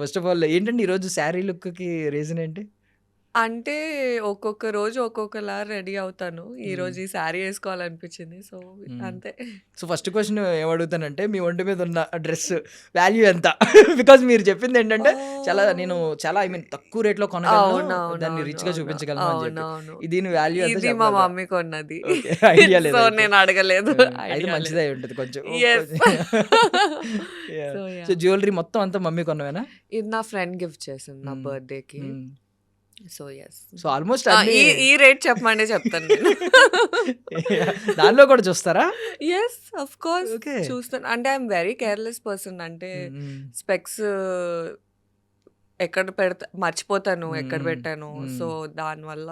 First of all ఏంటండి ఈరోజు sari లుక్‌కి reason ఏంటి? అంటే ఒక్కొక్క రోజు ఒక్కొక్కలా రెడీ అవుతాను. హ్మ్. ఈరోజు ఈ శారీ ఏసుకోవాలనిపించింది. సో, హ్మ్. అంతే. సో, ఫస్ట్ క్వెషన్ ఏమడుగుతానంటే మీ ఒంటి మీద ఉన్న డ్రెస్ వాల్యూ ఎంత? బికాజ్ మీరు చెప్పిందేంటంటే నేను చాలా తక్కువ రేట్‌లో కొనగలను. దాన్ని రిచ్‌గా అవునవునవునవును. చూపించగలను అని చెప్పి. అవునవును. దీని వాల్యూ ఎంతో ఇది మా చెప్పగలరా? మమ్మీ కొన్నది. ఓకే. ఐడియా సో, లేదైతే. నేను అడగలేదు. అయితే ఐడియా లేదు. మంచిదే అయ్యుంటది కొంచెం. Yes. Yeah! So, so, yeah! Jewellery మొత్తం అంతా మమ్మీ కొన్నవేనా? ఇది నా ఫ్రెండ్ గిఫ్ట్ చేసింది నా హ్మ్. బర్త్‌డేకి. హ్మ్. So, yes. సో, ఆల్‌మోస్ట్ అన్నీ ఈ ఈ రేట్ చెప్పమనే చెప్తాను నేను. యాహ్! దానిలో కూడా చూస్తారా? యెస్. Of course. ఓకే. చూస్తాను. అంటే I am very careless person. అంటే హ్మ్. హ్మ్. స్పెక్స్ ఎక్కడ మర్చిపోతాను ఎక్కడ హ్మ్. పెట్టానో. హ్మ్. సో, దానివల్ల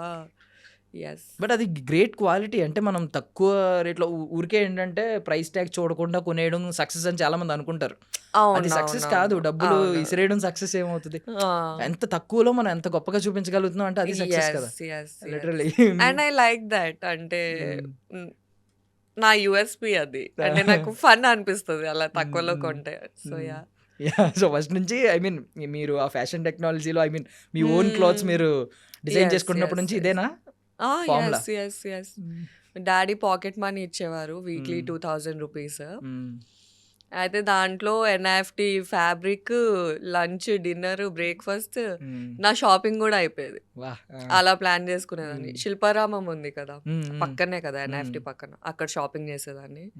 యెస్. బట్ అది గ్రేట్ క్వాలిటీ. అంటే మనం తక్కువ రేట్‌లో ఊరికే ఏంటంటే ప్రైస్ ట్యాగ్ చూడకుండా కొనేయడం సక్సెస్ అని చాలామంది అనుకుంటారు. అది సక్సెస్ కాదు. అవునవునవును. డబ్బులు అవును. ఇసిరేయడం సక్సెస్ ఏమవుతది? ఆ! ఎంత తక్కువలో మనం ఎంత గొప్పగా చూపించగలుగుతున్నాం అంటే అది సక్సెస్ యెస్. కదా! Yes. Yes. Literally. And I like that. అంటే హ్మ్. హ్మ్. నా యూఎస్‌పీ అది. అంటే నాకు ఫన్ అనిపిస్తది అలా హ్మ్. తక్కువలో హ్మ్. కొంటే. సో, హ్మ్. యాహ్! యాహ్! సో, ఫస్ట్ నుంచి మీరు ఆ ఫ్యాషన్ టెక్నాలజీలో మీ ఓన్ క్లాత్స్ హ్మ్. మీరు డిజైన్ యెస్. చేసుకుంటున్నప్పటి యెస్. నుంచి యెస్. ఇదేనా ఆ! ఫార్ములా? యెస్. యెస్. యెస్. హ్మ్. డాడీ పాకెట్ మనీ ఇచ్చేవారు. వీక్లీ హ్మ్. 2000 రూపీస్. హ్మ్. అయితే దాంట్లో NFT, fabric, lunch, dinner, breakfast హ్మ్. నా షాపింగ్ గూడా అయిపోయేది. వాహ్! ఆ! అలా ప్లాన్ చేసుకునేదాన్ని. హ్మ్. శిల్పారామం ఉంది కదా! హ్మ్. హ్మ్. పక్కనే కదా హ్మ్. ఎన్ఎఫ్‌టి పక్కన. అక్కడ షాపింగ్ చేసేదాన్ని.